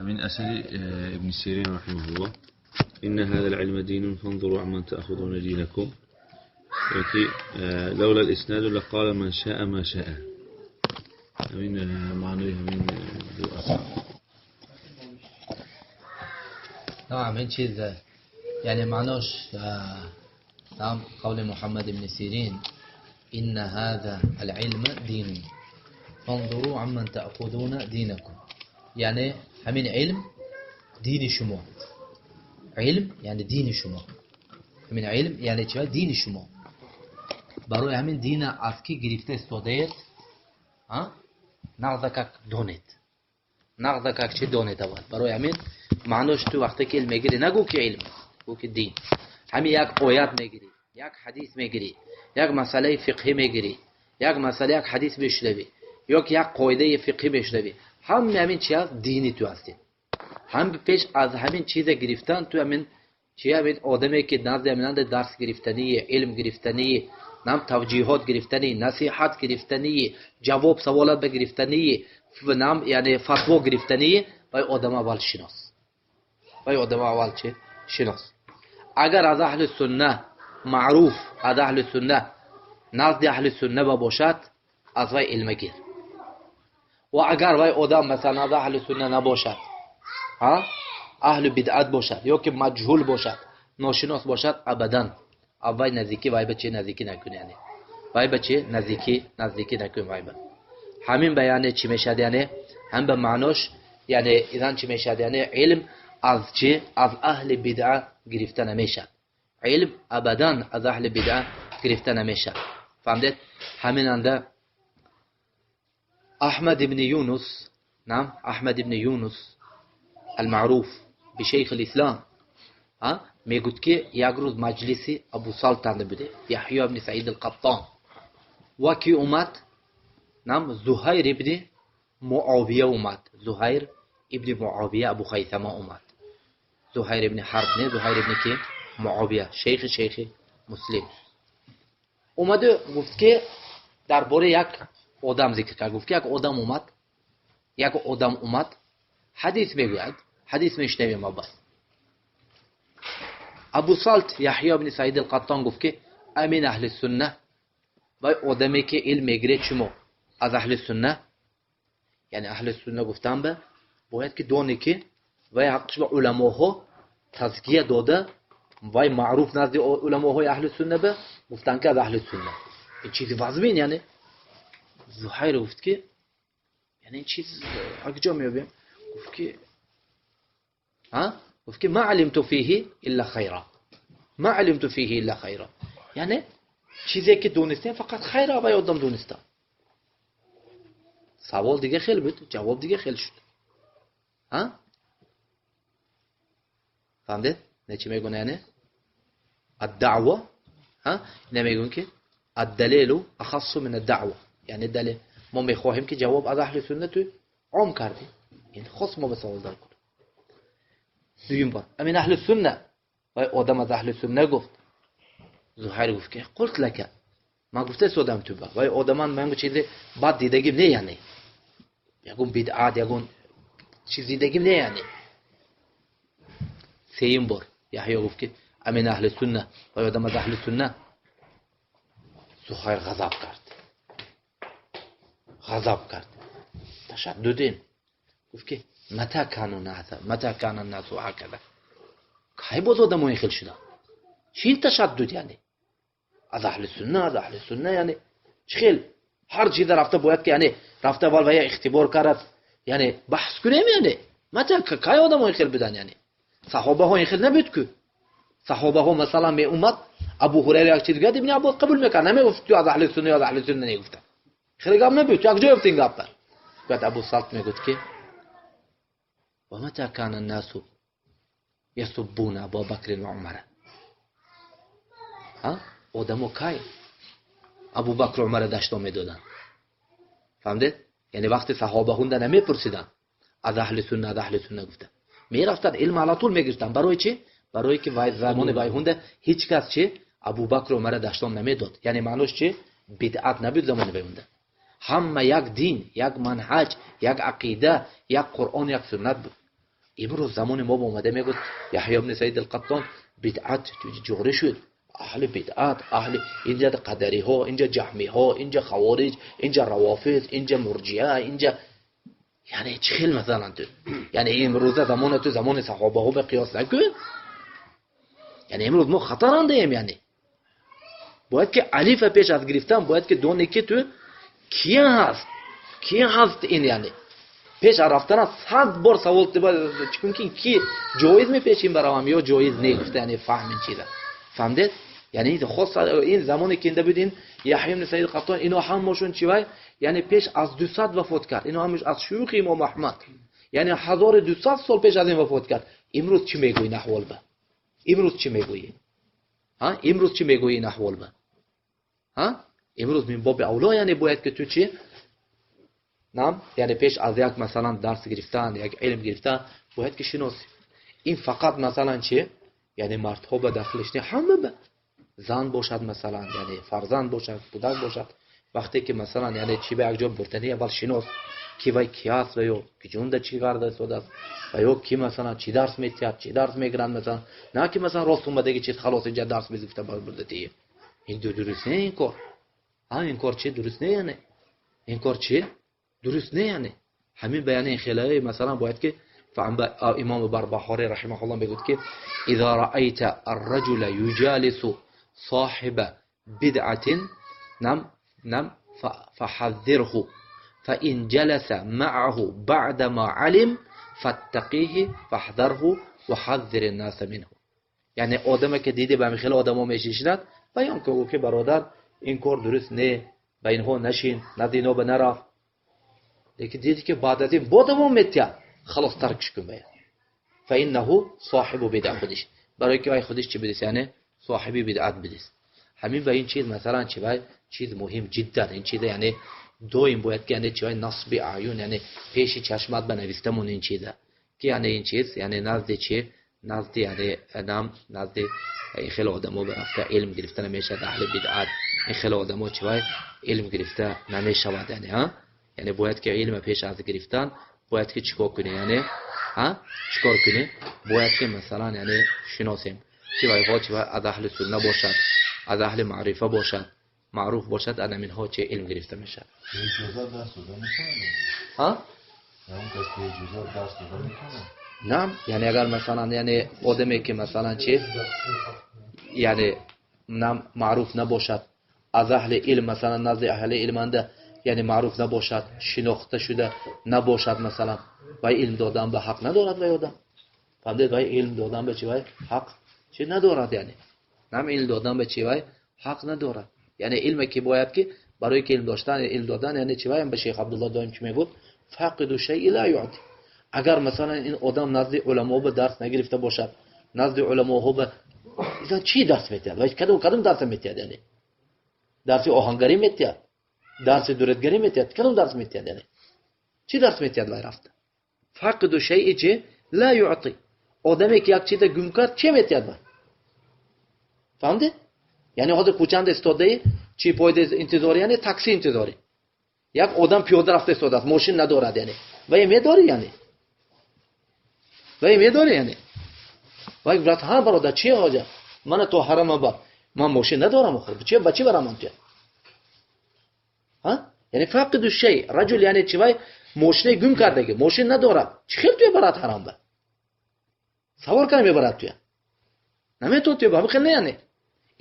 من أثر ابن سيرين رحمه الله إن هذا العلم دين فانظروا عمن تأخذون دينكم. لولا الإسناد لقال من شاء ما شاء. من معناه من نعم من چیز يعني معناش نعم قول محمد بن سيرين إن هذا العلم دين فانظروا عمن تأخذون دينكم. يعني همین علم دین شما، علم یعنی دین شما، همین علم یعنی چه؟ دین شما. برای همین دین از کی گرفته استفاده نقض دونید، نقض چه دونید اول. برای همین معناش تو وقتی که علم میگیری نگو که علم، گو که دین. همین یک آیات میگیری، یک حدیث میگیری، یک مسئله فقهی میگیری، یک مسئله یک حدیث بشنوی، یک قاعده فقهی بشنوی، همین چیز دینی تو هستی. هم پیش از همین چیز گرفتن تو همین چیه؟ همین آدمی که نزد همین درس گرفتنی، علم گرفتنی، نام توجیهات گرفتنی، نصیحت گرفتنی، جواب سوالات بگرفتنی، نام یعنی فتوا گرفتنی، باید آدم اول شناس. باید آدم اول چه؟ شناس. اگر از اهل سنت معروف، از اهل سنت نزد اهل سنت باشد، از وی علم گیر. و اگر وای آدم مثلا از اهل سنت نباشد، اهل بدعت باشد یا که مجهول باشد، ناشناس باشد، ابدا وای نزدیکی وای به چه نزدیکی نکنه. یعنی وای به چه نزدیکی نکنه. وای به همین بیان چی میشد؟ یعنی هم به معناش یعنی اذن چی میشد؟ یعنی علم از چه؟ از اهل بدعت گرفته نمیشد. علم ابدا از اهل بدعت گرفته نمیشد. فهمید؟ همین انده احمد ابن یونس، نعم احمد ابن یونس المعروف بشیخ الاسلام میگوید که یک روز مجلسی ابو سال تنده بوده، یحیی ابن سعید القطان. و کی اومد؟ نعم زهیر ابن معاویه اومد. زهیر ابن معاویه ابو خیثمه اومد. زهیر ابن حرب نه، زهیر ابن که معاویه، شیخ مسلم اومده. گفت که درباره یک آدم ذکر کرد. گفت که یک آدم اومد حدیث میگوید، حدیث میشنویم ما. بس ابو سالت یحیی بن سعید القطان گفت که امین اهل سنت و آدمی که علم میگیره چمو از اهل سنت، یعنی اهل سنت گفتن به باید که دونه که و حقش به علماها تزکیه داده و معروف نزد علماهای اهل سنت به گفتن که از اهل سنت. این چیزی واضحه. یعنی زهیر گفت که یعنی این چیز کجا میابیم؟ گفت که ما علمت فیه الا خیرا، ما علمت فیه الا خیرا. یعنی چیزی که دونستم فقط خیره و یادم دونستم. سوال دیگه خیلی بود، جواب دیگه خیلی شد. فهمدید؟ نه چی میگن؟ یعنی الدعوه نمیگن که الدلیل اخص من الدعوه. یعنی دلیل ما میخواهیم که جواب از اهل سنت عام کردیم، این خاص ما به سوال دار کنیم. دویم بار امین اهل سنت و آدم از اهل سنت گفت. زهیر گفت که قلت لك، من گفته سودم تو با و آدمان من چیزی بد دیدگیم نه، یعنی یگون بدعت یگون چیز دیدگیم نه. یعنی سیم بار یحیی گفت که امین اهل سنت و آدم از اهل سنت. زهیر غضب کرد، تشددین. گفت که متى كان الناس هكذا؟ کی بود آدم این خیل شده؟ چین تشدد؟ یعنی از اهل سنت یعنی خیل هر چیز رفته باید که یعنی رفته اول و اختبار کرد، یعنی بحث کنیم. یعنی متى کی آدم این خیل بدن؟ یعنی صحابه ها این خیل نبود که صحابه ها مثلا می اومد ابو هریره یک چیز گفت ابن عباس قبول میکنه، نمیگفت تو از اهل سنت نگفته. خیلی گام نبود، یک جای گفتین گپ. بعد ابو سالت میگفت که و متى كان الناس يسبون ابا بکر و عمر؟ آدمو کی ابو بکر و عمر داشتن میدادن؟ فهمید؟ یعنی وقتی صحابه هونده نمیپرسیدن از اهل سنت گفته، میرفتن علم على طول میگرفتن. برای چی؟ برای که وای زمان وای هونده هیچ کس چه ابو بکر و عمر داشتن نمیداد. یعنی معنیش چه؟ بدعت نبود زمان وای هونده. همه یک دین، یک منهج، یک عقیده، یک قرآن، یک سنت بود. امروز زمان ما اومده میگه یحیی بن سعید القطان بدعت تو جوری شد، اهل بدعت، اهل اینجا قدری ها، اینجا جهمی ها، اینجا خوارج، اینجا روافض، اینجا مرجئه، اینجا یعنی چه خیلی مثلا تو یعنی امروز زمان تو زمان صحابه ها به قیاس نکن. یعنی امروز ما خطر اندیم. یعنی باید که الف پیش از گرفتن باید که دونه که تو کی هست این یعنی پیش رفتن 100 بار سوال باید چون که کی جایز میپیشیم برام یا جایز نیست. یعنی فهم این چیزا فهمید؟ یعنی خاص این زمانی که اینده بودین یحیی بن سعید قطان اینا همشون چی یعنی پیش از 200 وفات کرد. اینا همش از شیوخ امام احمد یعنی 1200 سال پیش از این وفات کرد. امروز چی میگوی این احوال با؟ امروز چی میگویی؟ ها امروز چی میگویی این احوال با؟ ها امروز من باب اولا یعنی باید که تو چی نام یعنی پیش از یک مثلا درس گرفتن یک علم گرفتن باید که شناسی. این فقط مثلا چی یعنی مردها به داخلش نه همه به زن باشد مثلا یعنی فرزند باشد کودک باشد وقتی که مثلا یعنی چی به یک جا برتنی اول شناس کی وای کی است و یا کی جونده چی کرده شده است و یا کی مثلا چی درس میتیاد چی درس میگرند مثلا نه که مثلا راست اومده که چی خلاص اینجا درس میذفته برده. این درست نه این کار. این کار چی درست نه یعنی این کار چی درست نه یعنی همین بیان این خلای مثلا باید که امام بربهاری رحمه الله میگه که اذا رأيت الرجل يجالس صاحب بدعة نم فحذره فإن جلس معه بعدما علم فاتقيه فاحذره وحذر الناس منه. یعنی آدمی که دیده به خیلی آدما میشینند بیان که برادر این کار درست نه با اینها نشین ندینا به نرفت لیکن دیدی که بعد از این با دوام میتیا خلاص ترکش کن بیان فإنه صاحب بدعت خودش برای که ای خودش چی بدیس یعنی صاحبی بدعت بدیس. همین به این چیز مثلا چی باید چیز مهم جدا این چیز یعنی دویم باید که یعنی چی نصب اعیون یعنی پیش چشمت بنویستمون این چیزه که یعنی این چیز یعنی نزد چی نزد یعنی نام نزد خیلی آدمو به رفته علم گرفتن نمیشه اهل بدعت این خیلی آدمو چی باید علم گرفته نمیشه یعنی ها یعنی باید که علم پیش از گرفتن باید که چیکار کنی یعنی ها چیکار کنی باید که مثلا یعنی شناسیم چی باید چی باید از اهل سنت باشد از اهل معرفه باشد معروف باشد از اینها چه علم گرفته میشه. اجازه درس دادن میکنه ها اون کسی که اجازه درس دادن میکنه نه یعنی اگر مثلا یعنی آدمی که مثلا چی یعنی نام معروف نباشد از اهل علم مثلا نزد اهل علمنده یعنی معروف نباشد شناخته شده نباشد مثلا وای علم دادن به حق ندارد وای آدم فهمید وای علم دادن به چی وای حق چی ندارد یعنی نام علم دادن به چی وای حق ندارد یعنی علمی که باید که برای که علم داشتن علم دادن یعنی چی وای به شیخ عبدالله دائم چی میگفت فقد شیء لا یعطی. اگر مثلا این آدم نزد علما به درس نگرفته باشد نزد علما ها به مثلا چی درس میتید وای کدوم درس میتید یعنی درس آهنگری میتید درس دورتگری میتید کدوم درس میتید یعنی چی درس میتید وای رفت فقد شیء چه لا یعطی. آدمی که یک چیز گم کرد چی میتید وای فهمید یعنی حاضر کوچند استاده چی پاید انتظاری یعنی تاکسی انتظاری یک آدم پیاده رفته استاده است ماشین ندارد یعنی وای میداری یعنی وای میداری یعنی وای برات ها برادر چی حاجه من تو حرم با من ماشین ندارم خود چی بچی برام انت ها یعنی فقد الشیء رجل یعنی چی وای ماشین گم کرده ماشین نداره چی خیلی تو برات حرام با سوار کنم برات تو نمیتونی تو با خیلی یعنی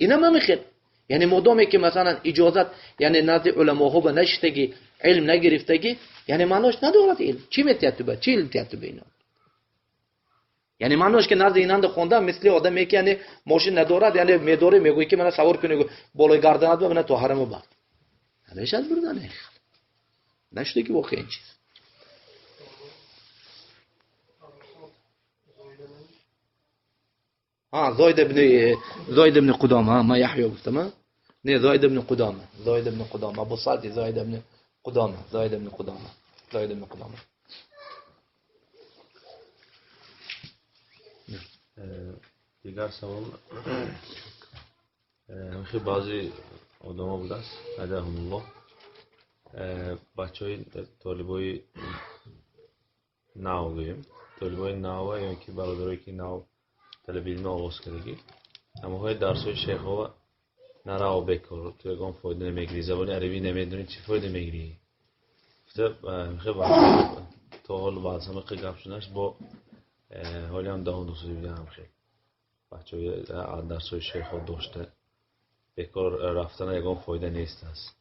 اینا ما میخواد یعنی مدامی که مثلا اجازت یعنی نزد علما ها به نشتگی علم نگرفتگی یعنی معناش ندارد علم چی میتیاد تو با چی میتیاد تو بینا یعنی معناش که نزد اینند خوندم مثل آدمی که یعنی ماشین ندارد یعنی میداره میگوی که من سوار کنه بالای گردنت ببینه تو حرم با همیشه از بردن نشتگی واقعا این چیز زاید ابن قدامه ما یحیی گفتم نه زاید ابن قدامه ابو صالح زاید ابن قدامه دیگر سوال خیلی بعضی آدم ها بود است هداهم الله بچه های طالب های ناو گویم طالبای ناو یا که برادرایی که ناو طلب علم آغاز کردگی اما های درسای شیخ ها نراو بکر تو یکم فایده نمیگیری زبان عربی نمیدونی چی فایده میگیری خب تا حال بعد همه قیقب شدنش با حالی هم دهان دوستی بیدیم خیلی بچه های درسای شیخ ها داشته بکر رفتن یکم فایده نیست هست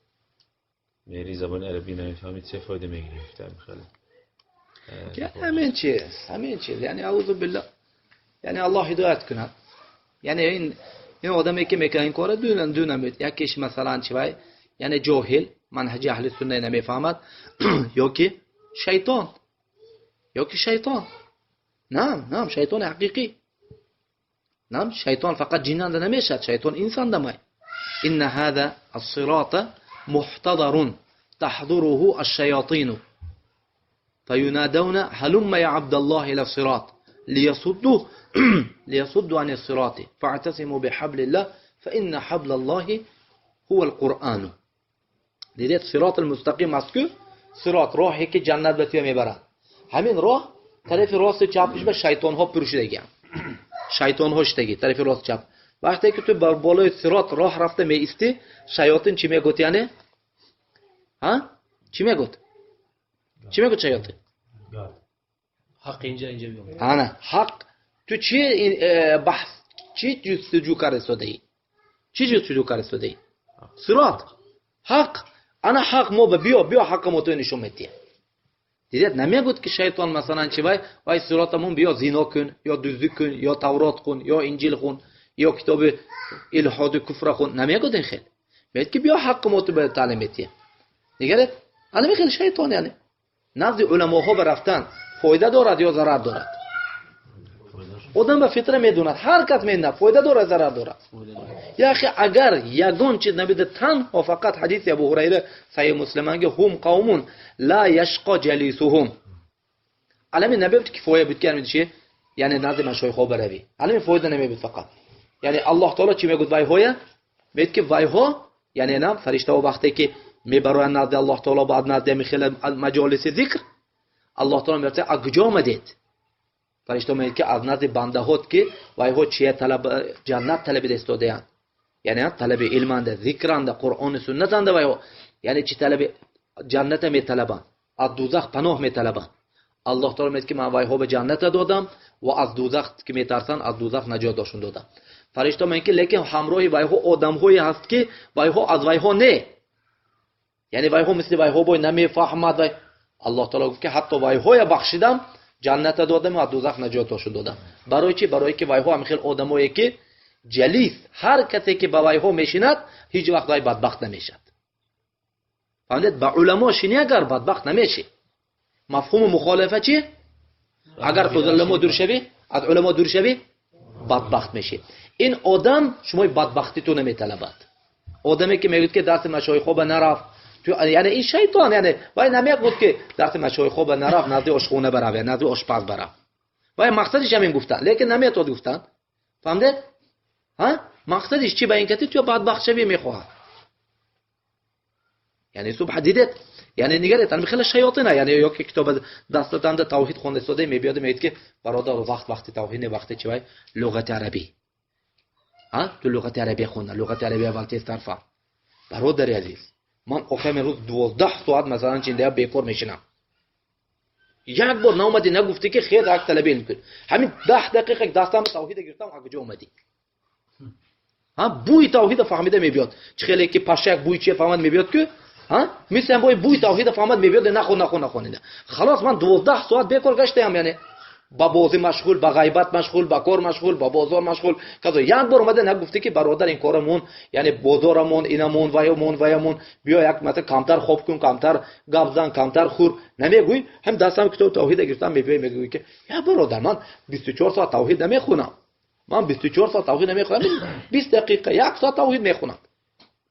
میری زبان عربی نمیفهمی چه فایده میگیری خیلی همین چیز یعنی اعوذ بالله یعنی الله هدایت کنه یعنی این آدمی که میکنه این کارو دونم یکیش مثلا چی وای یعنی جاهل منهج اهل سنت نمیفهمد یا که شیطان نه شیطان حقیقی نه شیطان فقط جنان نمیشه شیطان انسان دمه ان هذا الصراط محتضر تحضره الشياطين فينادون هلم يا عبد الله الى الصراط ليصدوا عن الصراط فاعتصموا بحبل الله فإن حبل الله هو القرآن. دیدید صراط المستقیم است که صراط راهی که جنت به تو میبرد همین راه طرف راست چپش به شیطان ها پروشیدگی شیطان ها شتگی طرف راست چپ وقتی که تو بر بالای صراط راه رفته می ایستی شیاطین چی میگوت یعنی چی میگوت شیاطین حق اینجا بیام نه حق تو چی بحث چی جستجو کرده ای صراط حق انا حق مو بیا حق مو تو نشون میدی دیدید نمیگوت که شیطان مثلا چی وای صراطمون بیا زنا کن یا دزدی کن یا تورات کن یا انجیل خون یا کتاب الحاد و کفر خون نمیگوت این خیلی میگه که بیا حق مو تو به تعلیم میدی دیگه انا میگه شیطان یعنی نزد علماها برفتن فایده دارد یا ضرر دارد آدم به فطره میدوند هر کس میدونه فایده داره ضرر داره یا اخی اگر یگان چیز نبیده تنها فقط حدیث ابو هریره صحیح مسلم میگه هم قوم لا یشقى جلیسهم علمی نبید که فایده بود که چیه یعنی نزد مشایخ ها بروی علمی فایده نمیبود فقط یعنی الله تعالی چی میگه وای های میگه که وای ها یعنی نه فرشته وقتی که میبرن نزد الله تعالی بعد نزد میخیل مجالس ذکر الله تعالی میگه اگجا آمدید فرشته میگه که از نزد بنده هات که وای ها چیه طلب جنت طلب دستودهان یعنی طلب علم اند ذکر اند قرآن سنت اند وای ها یعنی چی طلب جنت می طلبن از دوزخ پناه می طلبن الله تعالی میگه که من وای ها به جنت دادم و از دوزخ که میترسن از دوزخ نجات داشون دادم فرشته میگه که لیکن همراه وای ها آدم هایی هست که وای ها از وای ها نه یعنی وای ها مثل وای ها بای نمیفهمد وای الله تعالی گفت که حتی وای ها بخشیدم جنت دادم و از دوزخ نجات داشون دادم برای چی برای که وای ها هم خیلی آدمایی که جلیس هر کسی که با وای ها میشیند هیچ وقت وای بدبخت نمیشد فهمید با علما شینی اگر بدبخت نمیشی مفهوم مخالفه چیه اگر از علما دور شوی از علما دور شوی بدبخت میشی این آدم شما بدبختی تو نمیطلبد آدمی که میگه که درس مشایخ خوب نرفت تو یعنی این شیطان یعنی وای نمیگه که درس مشایخ خوب نرفت نزد آشخونه بره نزد آشپز بره وای مقصدش همین گفتن لیکن نمیتونه گفتن فهمید ها مقصدش چی به این کتی تو بدبخت شوی میخواد یعنی صبح دیدید یعنی نگرید من خیلی شیاطینه یعنی یا که کتاب دستتان ده توحید خونده شده میاد میگه که برادر وقت توحید وقت چی وای لغت عربی ها تو لغت عربی خونه لغت عربی اول تست طرفا برادر عزیز من آخر روز 12 ساعت مثلا چنده بیکار میشینم یک بار ناومدی نگفتی که خیر حق طلب علم کن همین 10 دقیقه دستم توحید گرفتم کجا اومدی ها بوی توحید فهمیده میاد چه خیلی که پاشک بوی چه فهمید میاد که ها مثلا بوی توحید فهمید میاد نخونید خلاص من 12 ساعت بیکار گشتم یعنی با بازی مشغول با غیبت مشغول با کار مشغول با بازار مشغول کجا یک بار اومده نگفتی که برادر این کارمون یعنی بازارمون اینمون وایمون بیا یک مثلا کمتر خوب کن کمتر گابزن کمتر خور نمیگوی هم دستم کتاب توحید گرفتم میگوی که یا برادر من 24 ساعت توحید نمیخونم من 24 ساعت توحید نمیخونم 20 دقیقه یک ساعت توحید میخونم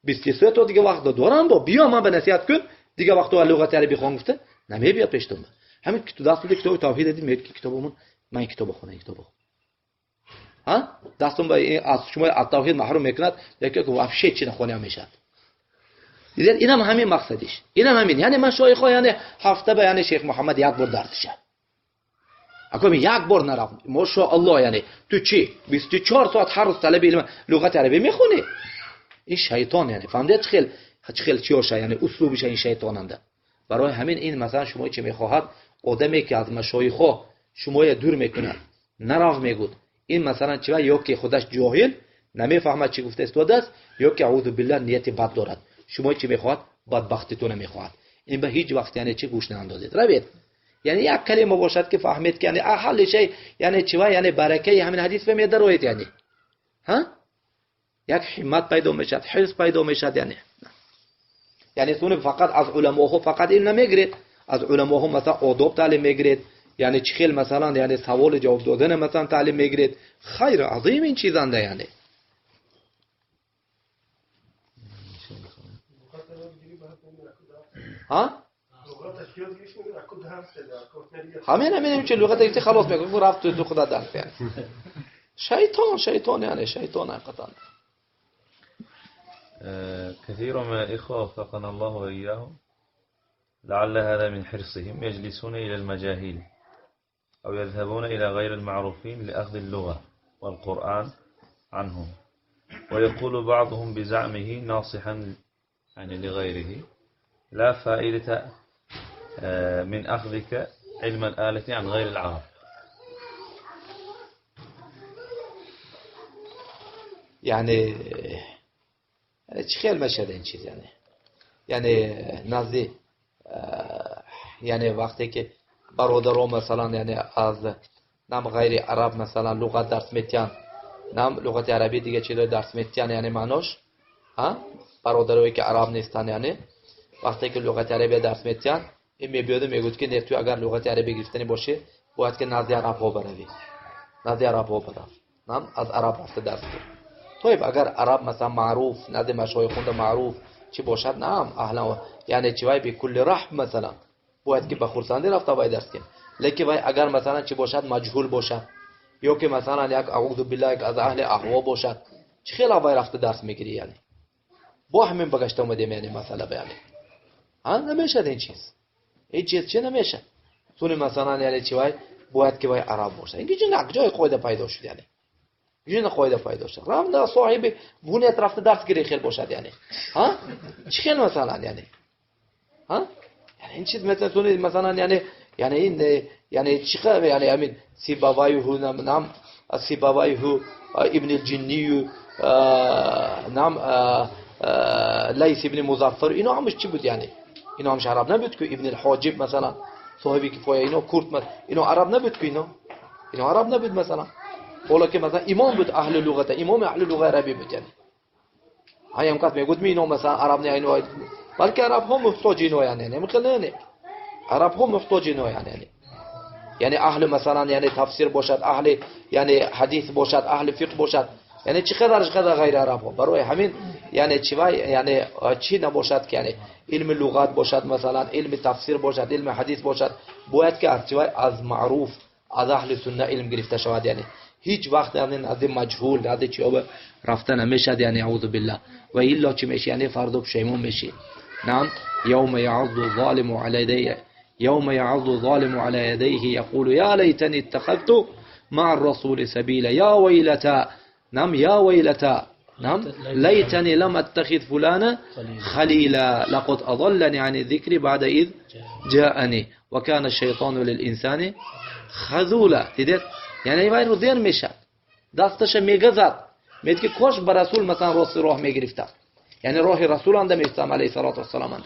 23 تا دیگه وقت دارم با بیا من به نصیحت کن دیگه وقت لغت عربی خوان گفته نمیاد پیشتون همین که تو دستم کتاب توحید دیدید میگه که کتابمون من کتاب بخونم ها دستم از شما از توحید محروم میکند یکی که وحشی چی نخونه میشد دیدید اینم همین مقصدش اینم همین یعنی مشایخ یعنی هفته به یعنی شیخ محمد یک بار درسشه اگه یک بار نرفت ماشاءالله یعنی تو چی 24 ساعت هر روز طلب علم لغت عربی میخونی، این شیطان یعنی فهمیدید چخیل چیاشه یعنی اسلوبش این شیطاننده. برای همین این مثلا شما چه میخواهد آدمی که از مشایخ شما دور میکنه نرو میگود این مثلا چه یا که خودش جاهل نمیفهمد چی گفته استاد است یا که اعوذ بالله نیت بد دارد. شما چی میخواهد بدبختیتون میخواهد. این به هیچ وقت یعنی چی گوش ناندازید. روید یعنی یک کلمه باشد که فهمید که یعنی احل شی یعنی چی یعنی برکه همین حدیث به میاد روید یعنی ها یک همت پیدا میشد حرص پیدا میشد یعنی سونه فقط از علماء فقط علم نمیگیرید از علماء مثلا آداب تعلیم میگیرید یعنی چه خیل مثلا یعنی سوال جواب دادن مثلا تعلیم میگیرید خیر عظیم این چیزانده یعنی ها همین چه لغت دیگه خلاص میگه رفت تو خدا درس یعنی شیطان یعنی شیطان حقیقتا. كثير من الإخوة وفقنا الله وإياهم لعل هذا من حرصهم يجلسون إلى المجاهيل أو يذهبون إلى غير المعروفين لأخذ اللغة والقرآن عنهم، ويقول بعضهم بزعمه ناصحا يعني لغيره لا فائدة من أخذك علم الآلة عن غير العرب. يعني چه خیلی مشهد این چیز یعنی نزدی یعنی وقتی که برادران مثلا یعنی از نام غیر عرب مثلا لغت درس میتین نام لغت عربی دیگه چیزای درس میتین یعنی معناش ها برادرایی که عرب نیستن یعنی وقتی که لغت عربی درس میتین این میبیاده میگوید که نه تو اگر لغت عربی گرفتنی باشه باید که نزد عرب ها بروی نزد عرب ها برو نام از عرب رفته درس کنی. طيب اگر عرب مثلا معروف نزد مشایخ معروف چی باشد نعم اهلا یعنی چی به کل رحم مثلا باید که به خرسندی رفته باید درس کنه. لیکن وای اگر مثلا چی باشد مجهول باشد یا که مثلا یک اعوذ بالله از اهل اهوا باشد چه خیلی باید رفته درس میگیری یعنی با همین بگشت اومدیم یعنی مثلا بیان ها نمیشه این چیز چه نمیشه تون مثلا یعنی چی باید که وای عرب باشه این چه جای قاعده پیدا شد یعنی یه قاعده پیدا شد رام دا صاحب بونیت رفته درس گیری خیلی باشد یعنی ها چه خیلی مثلا یعنی ها یعنی این چیز مثلا یعنی این یعنی چیکار یعنی همین سیبوایی هو نام سیبوایی هو ابن الجنی نام لیث ابن مظفر اینا همش چی بود یعنی اینا همش عرب نبود که ابن الحاجب مثلا صاحبی کفایه اینا کرد اینا عرب نبود که اینا عرب نبود مثلا ولی که مثلا امام بود اهل لغت امام اهل لغت عربی بود یعنی هایم کات میگفت اینا مثلا عرب نه اینا بلکه عرب هم محتاج اینا یعنی نمیخونه عرب هم محتاج اینا یعنی اهل مثلا یعنی تفسیر باشد اهل یعنی حدیث باشد اهل فقه باشد یعنی چقدر غیر عرب ها برای همین یعنی یعنی چی نباشد که یعنی علم لغات باشد مثلا علم تفسیر باشد علم حدیث باشد باید که از معروف از اهل سنت علم گرفته شود یعنی هیچ وقت یعنی از مجهول از چیو رفته نمیشد یعنی اعوذ بالله و الا چی میشه یعنی فردا پشیمون میشی نعم یوم یعض الظالم علی یدیه یوم یعض الظالم علی یدیه یقول یا لیتنی اتخذت مع الرسول سبیلا یا ویلتا نعم یا ویلتا نعم لیتنی لم اتخذ فلانا خلیلا لقد اضلني عن الذكر بعد اذ جاءني وكان الشيطان للانسان خذولا دیدید یعنی وای رو دین میشه دستش میگذد میگه که کاش بر رسول مثلا راه میگرفته یعنی راه رسول انده میستم علیه الصلاه و السلام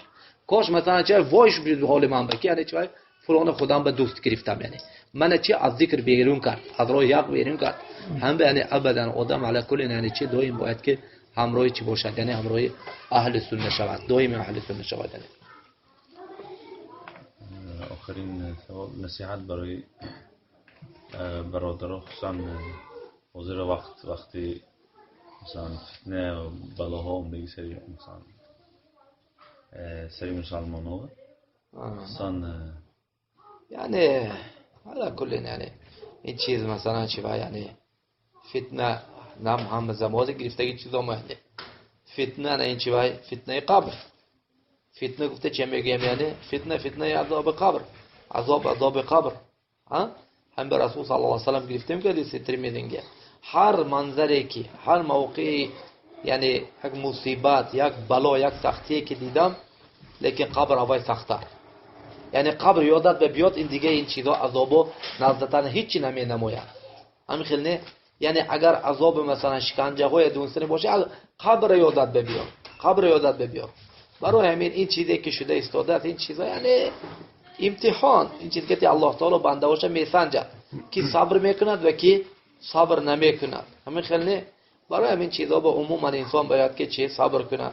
کاش مثلا چه وایش به حال من بکی یعنی چه فلان خودم به دوست گرفتم یعنی من چه از ذکر بیرون کرد از راه یق بیرون کرد هم به یعنی ابدا آدم علی کل یعنی چه دائم باید که همراه چی باشد یعنی همراه اهل سنت شود دائم اهل سنت شود یعنی آخرین سوال نصیحت برای برادرها خصوصا حاضر وقتی مثلا فتنه و بلاها میگی سری مثلا سری مسلمان ها خصوصا یعنی علا کل یعنی این چیز مثلا چی یعنی فتنه نام هم زماد گرفتگی چیزا مهنه فتنه نه این چی فتنه قبر فتنه گفته چه میگیم یعنی فتنه عذاب قبر عذاب قبر ها هم به رسول صلی الله علیه و سلم گفتیم که حدیث ترمذی هر منظری که هر موقعی یعنی یک مصیبت یک بلا یک سختی که دیدم لیکن قبر اوای سخته یعنی قبر یادت به بیاد این دیگه این چیزا عذابو نزدتن هیچی نمی نماید همین خیلی نه یعنی اگر عذاب مثلا شکنجه های دونستنی باشه قبر یادت به بیاد قبر یادت به بیاد برای همین این چیزی که شده استاده است این چیزا یعنی امتحان این چیزی که الله تعالی بنده باشه میسنجه کی صبر میکند و کی صبر نمیکند همین خیلی نه برای همین چیزا به عموم انسان باید که چه صبر کنه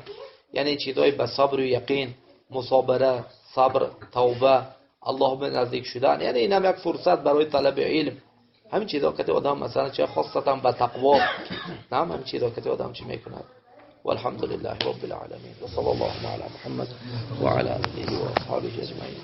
یعنی چیزای به صبر و یقین مصابره صبر توبه الله به نزدیک شدن یعنی این هم یک فرصت برای طلب علم همین چیزا که آدم مثلا چه خاصتا به تقوا نه همین چیزا که آدم چه میکند والحمد لله رب العالمين وصلى الله على محمد وعلى اله واصحابه اجمعين